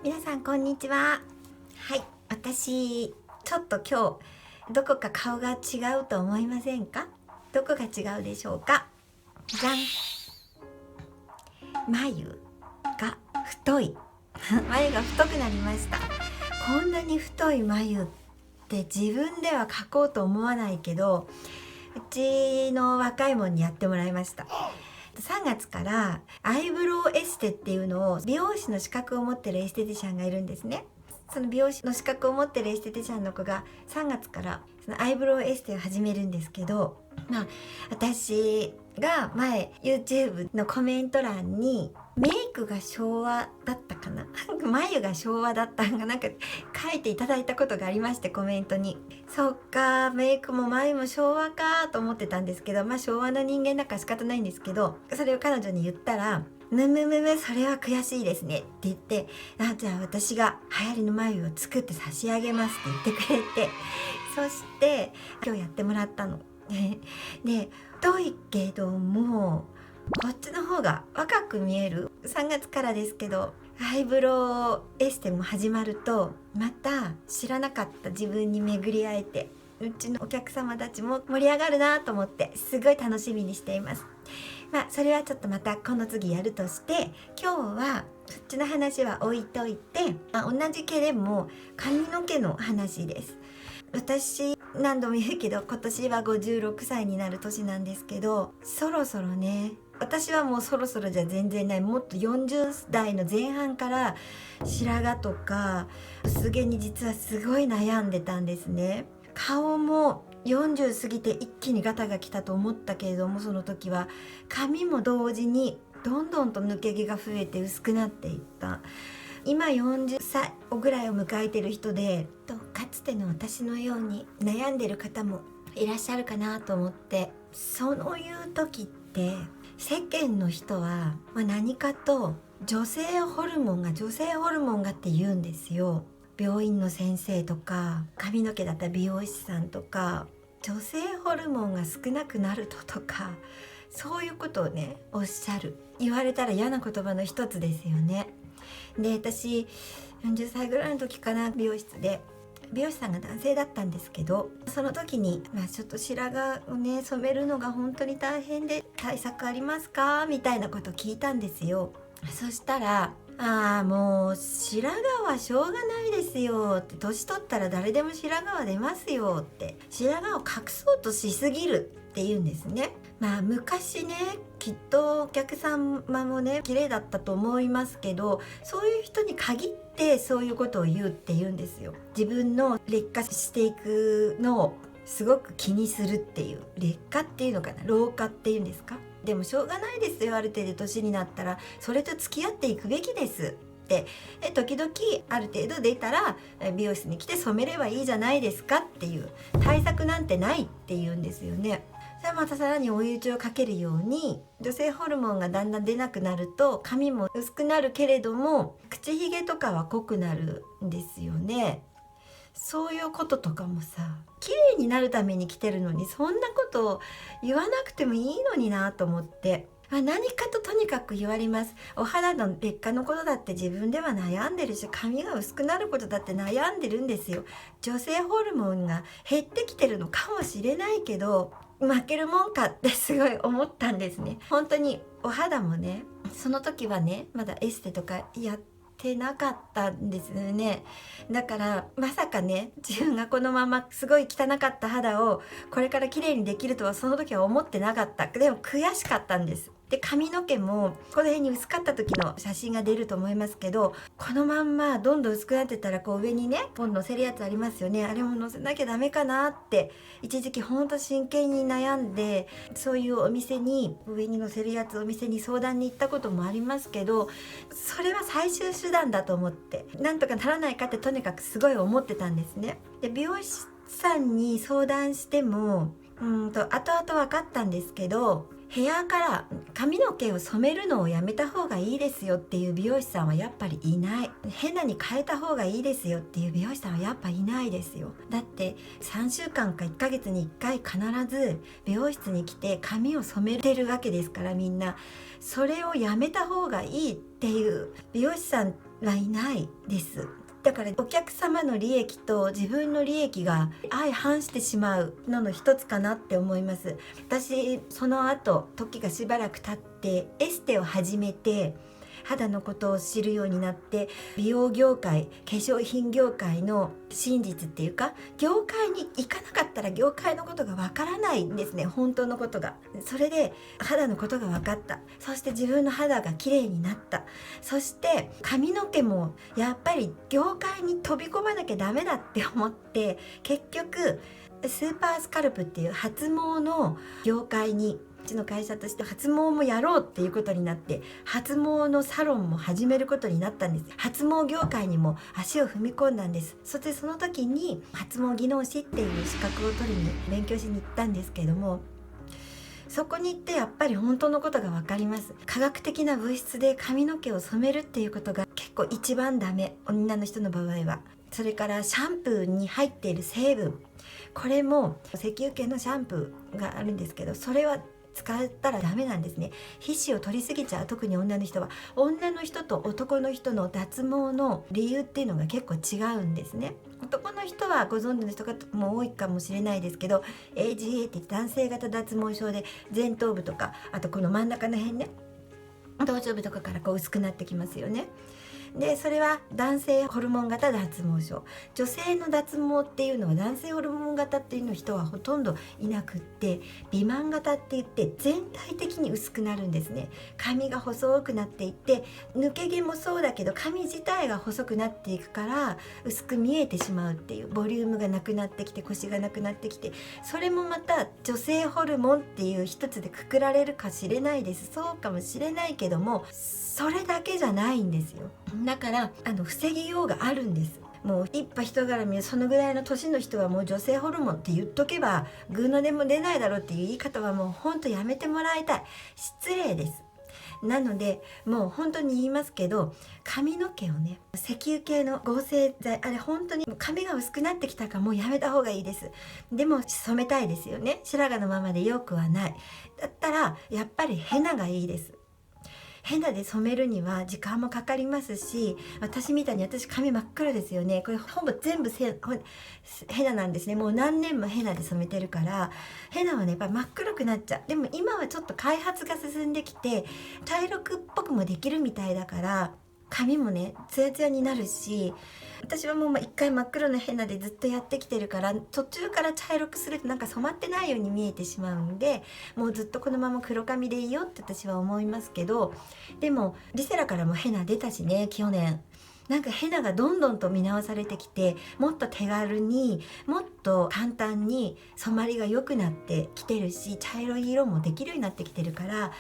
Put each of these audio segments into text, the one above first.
皆さんこんにちは。はい、私ちょっと今日どこか顔が違うと思いませんか？どこが違うでしょうか？じゃん、眉が太い眉が太くなりました。こんなに太い眉って自分では描こうと思わないけど、うちの若いもんにやってもらいました。3月からアイブロウエステっていうのを、美容師の資格を持ってるエステティシャンがいるんですね。その美容師の資格を持ってるエステティシャンの子が3月からそのアイブロウエステを始めるんですけど、私が前 YouTube のコメント欄にメイクが昭和だったかな眉が昭和だったんがなんか書いていただいたことがありまして、コメントに。そっか、メイクも眉も昭和かと思ってたんですけど、昭和の人間だから仕方ないんですけど、それを彼女に言ったら、むむむむ、それは悔しいですねって言って、じゃあ私が流行りの眉を作って差し上げますって言ってくれて、そして今日やってもらったので、太いけどもこっちの方が若く見える。3月からですけど、アイブロウエステも始まると、また知らなかった自分に巡り会えて、うちのお客様たちも盛り上がるなと思って、すごい楽しみにしています。それはちょっとまたこの次やるとして、今日はそっちの話は置いといて、同じ毛でも髪の毛の話です。私何度も言うけど、今年は56歳になる年なんですけど、そろそろね、私はもうそろそろじゃ全然ない、もっと40代の前半から白髪とか薄毛に実はすごい悩んでたんですね。顔も40過ぎて一気にガタが来たと思ったけれども、その時は髪も同時にどんどんと抜け毛が増えて薄くなっていった。今40歳ぐらいを迎えてる人で、かつての私のように悩んでる方もいらっしゃるかなと思って、そういう時って世間の人は何かと女性ホルモンがって言うんですよ。病院の先生とか、髪の毛だったら美容師さんとか、女性ホルモンが少なくなるとか、そういうことをねおっしゃる。言われたら嫌な言葉の一つですよね。で、私40歳ぐらいの時かな、美容室で美容師さんが男性だったんですけど、その時に、ちょっと白髪をね染めるのが本当に大変で、対策ありますかみたいなことを聞いたんですよ。そしたら、もう白髪はしょうがないですよって、年取ったら誰でも白髪は出ますよって、白髪を隠そうとしすぎるって言うんですね。昔ね、きっとお客様もね綺麗だったと思いますけど、そういう人に限ってそういうことを言うって言うんですよ。自分の劣化していくのをすごく気にするっていう、劣化っていうのかな、老化っていうんですか。でもしょうがないですよ、ある程度年になったらそれと付き合っていくべきですって。時々ある程度出たら美容室に来て染めればいいじゃないですかっていう、対策なんてないっていうんですよね。じゃあまたさらに追い打ちをかけるように、女性ホルモンがだんだん出なくなると髪も薄くなるけれども、口ひげとかは濃くなるんですよね。そういうこととかもさ、綺麗になるために来てるのに、そんなことを言わなくてもいいのになと思って、何かとにかく言われます。お肌の劣化のことだって自分では悩んでるし、髪が薄くなることだって悩んでるんですよ。女性ホルモンが減ってきてるのかもしれないけど、負けるもんかってすごい思ったんですね。本当にお肌もね、その時はねまだエステとかやってなかったんですよね。だからまさかね、自分がこのまますごい汚かった肌をこれから綺麗にできるとはその時は思ってなかった。でも悔しかったんです。で、髪の毛もこの辺に薄かった時の写真が出ると思いますけど、このまんまどんどん薄くなってたら、こう上にねポン乗せるやつありますよね。あれも乗せなきゃダメかなって一時期ほんと真剣に悩んで、そういうお店に上に乗せるやつ、お店に相談に行ったこともありますけど、それは最終手段だと思って、なんとかならないかってとにかくすごい思ってたんですね。で、美容師さんに相談しても後々分かったんですけど、ヘアカラー、髪の毛を染めるのをやめた方がいいですよっていう美容師さんはやっぱりいない。ヘナに変えた方がいいですよっていう美容師さんはやっぱいないですよ。だって3週間か1ヶ月に1回必ず美容室に来て髪を染めてるわけですから、みんなそれをやめた方がいいってっていう美容師さんはいないです。だからお客様の利益と自分の利益が相反してしまうのの一つかなって思います。私その後時がしばらく経ってエステを始めて肌のことを知るようになって、美容業界、化粧品業界の真実っていうか、業界に行かなかったら業界のことがわからないんですね、本当のことが。それで肌のことが分かった。そして自分の肌が綺麗になった。そして髪の毛もやっぱり業界に飛び込まなきゃダメだって思って、結局スーパースカルプっていう発毛の業界に、うちの会社として発毛もやろうっていうことになって、発毛のサロンも始めることになったんです。発毛業界にも足を踏み込んだんです。そしてその時に発毛技能士っていう資格を取りに勉強しに行ったんですけれども、そこに行ってやっぱり本当のことが分かります。科学的な物質で髪の毛を染めるっていうことが結構一番ダメ、女の人の場合は。それからシャンプーに入っている成分、これも石油系のシャンプーがあるんですけど、それは使ったらダメなんですね。皮脂を取りすぎちゃう。特に女の人は、女の人と男の人の脱毛の理由っていうのが結構違うんですね。男の人はご存知の人がも多いかもしれないですけど、 AGA って男性型脱毛症で前頭部とか、あとこの真ん中の辺ね、頭頂部とかからこう薄くなってきますよね。でそれは男性ホルモン型脱毛症。女性の脱毛っていうのは男性ホルモン型っていうの人はほとんどいなくって、美満型って言って全体的に薄くなるんですね。髪が細くなっていって、抜け毛もそうだけど髪自体が細くなっていくから薄く見えてしまうっていう、ボリュームがなくなってきて、コシがなくなってきて、それもまた女性ホルモンっていう一つでくくられるかしれないです。そうかもしれないけども、それだけじゃないんですよ。だから防ぎようがあるんです。もう一派人柄見、そのぐらいの年の人はもう女性ホルモンって言っとけばグーの音も出ないだろうっていう言い方はもうほんとやめてもらいたい。失礼です。なのでもう本当に言いますけど、髪の毛をね、石油系の合成剤、あれ本当に髪が薄くなってきたからもうやめた方がいいです。でも染めたいですよね。白髪のままでよくはない。だったらやっぱりヘナがいいです。ヘナで染めるには時間もかかりますし、私みたいに、私髪真っ黒ですよね。これほぼ全部ヘナなんですね。もう何年もヘナで染めてるから、ヘナはねやっぱ真っ黒くなっちゃう。でも今はちょっと開発が進んできて茶色くっぽくもできるみたいだから、髪もねツヤツヤになるし、私はもう一回真っ黒のヘナでずっとやってきてるから、途中から茶色くするとなんか染まってないように見えてしまうんで、もうずっとこのまま黒髪でいいよって私は思いますけど、でもリセラからもヘナ出たしね、去年。なんかヘナがどんどんと見直されてきて、もっと手軽にもっと簡単に染まりが良くなってきてるし、茶色い色もできるようになってきてるから、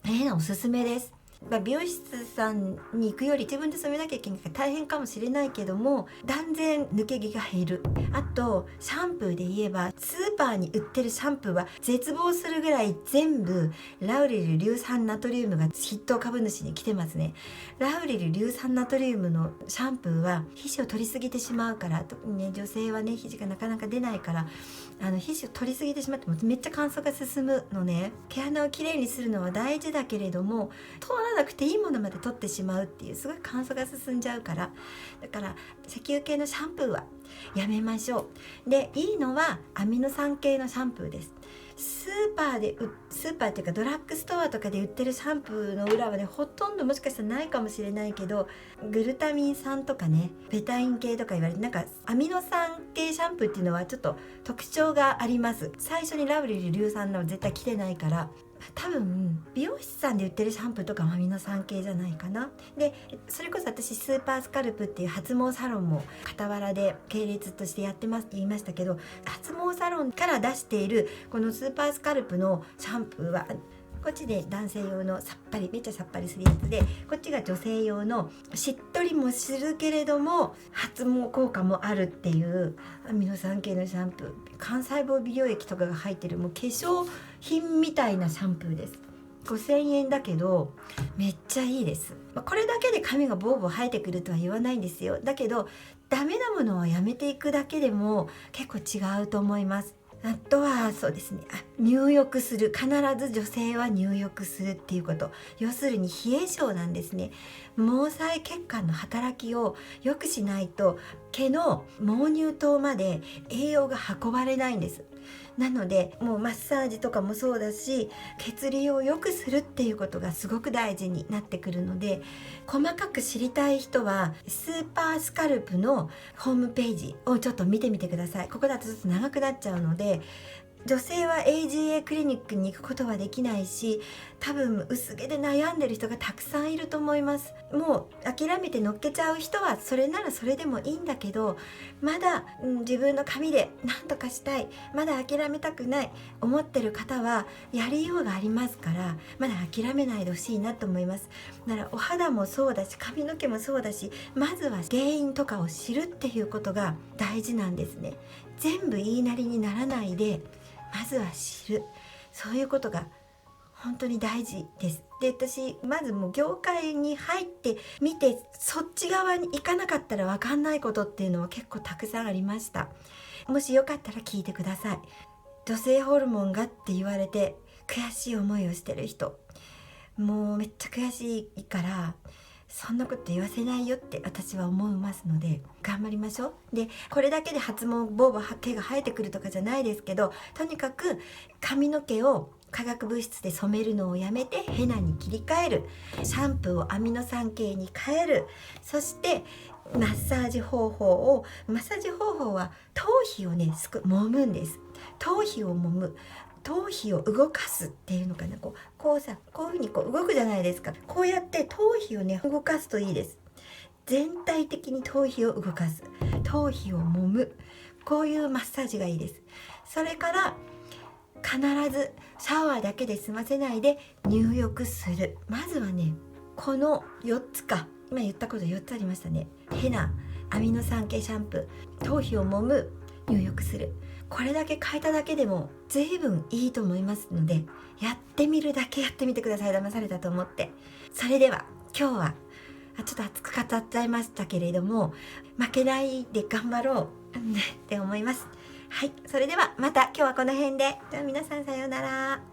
ヘナおすすめです。美容室さんに行くより自分で染めなきゃいけないから大変かもしれないけども、断然抜け毛が減る。あとシャンプーで言えば、スーパーに売ってるシャンプーは絶望するぐらい全部ラウレル硫酸ナトリウムが筆頭株主に来てますね。ラウレル硫酸ナトリウムのシャンプーは皮脂を取りすぎてしまうから、特にね女性はね皮脂がなかなか出ないから、皮脂を取りすぎてしまってもめっちゃ乾燥が進むのね。毛穴をきれいにするのは大事だけれども、通らなくていいものまで取ってしまうっていう、すごい乾燥が進んじゃうから、だから石油系のシャンプーはやめましょう。でいいのはアミノ酸系のシャンプーです。スーパーっていうかドラッグストアとかで売ってるシャンプーの裏はね、ほとんどもしかしたらないかもしれないけど、グルタミン酸とかね、ベタイン系とか言われて、なんかアミノ酸系シャンプーっていうのはちょっと特徴があります。最初にラブリル硫酸の絶対来てないから、多分美容師さんで売ってるシャンプーとかもアミノ酸系じゃないかな。でそれこそ私スーパースカルプっていう発毛サロンも傍らで系列としてやってますって言いましたけど、発毛サロンから出しているこのスーパースカルプのシャンプーは、こっちで男性用のさっぱり、めっちゃさっぱりするやつで、こっちが女性用のしっとりもするけれども発毛効果もあるっていうアミノ酸系のシャンプー、幹細胞美容液とかが入ってる、もう化粧品みたいなシャンプーです。5000円だけどめっちゃいいです。これだけで髪がボーボー生えてくるとは言わないんですよ。だけどダメなものはやめていくだけでも結構違うと思います。あとはそうですね、入浴する、必ず女性は入浴するっていうこと、要するに冷え性なんですね。毛細血管の働きを良くしないと毛の毛乳頭まで栄養が運ばれないんです。なのでもうマッサージとかもそうだし、血流を良くするっていうことがすごく大事になってくるので、細かく知りたい人はスーパースカルプのホームページをちょっと見てみてください。ここだとちょっと長くなっちゃうので、女性は AGA クリニックに行くことはできないし、多分薄毛で悩んでる人がたくさんいると思います。もう諦めて乗っけちゃう人はそれならそれでもいいんだけど、まだ、自分の髪で何とかしたい、まだ諦めたくない思ってる方はやりようがありますから、まだ諦めないでほしいなと思います。ならお肌もそうだし、髪の毛もそうだし、まずは原因とかを知るっていうことが大事なんですね。全部言いなりにならないで、まずは知る、そういうことが本当に大事です。で、私まずもう業界に入ってみて、そっち側に行かなかったら分かんないことっていうのは結構たくさんありました。もしよかったら聞いてください。女性ホルモンがって言われて悔しい思いをしてる人、もうめっちゃ悔しいから、そんなこと言わせないよって私は思いますので、頑張りましょう。で、これだけで発毛ボーボー毛が生えてくるとかじゃないですけど、とにかく髪の毛を化学物質で染めるのをやめてヘナに切り替える、シャンプーをアミノ酸系に変える、そしてマッサージ方法は頭皮をね揉むんです。頭皮を揉む、頭皮を動かすっていうのかな、こういうふうに動くじゃないですか。こうやって頭皮をね動かすといいです。全体的に頭皮を動かす、頭皮を揉む、こういうマッサージがいいです。それから必ずシャワーだけで済ませないで入浴する。まずはね、この4つか、今言ったこと4つありましたね。ヘナ、アミノ酸系シャンプー、頭皮を揉む、入浴する、これだけ変えただけでも随分いいと思いますので、やってみるだけやってみてください。騙されたと思って。それでは今日はちょっと熱く語っちゃいましたけれども、負けないで頑張ろうって思います。はい、それではまた今日はこの辺で。では皆さんさようなら。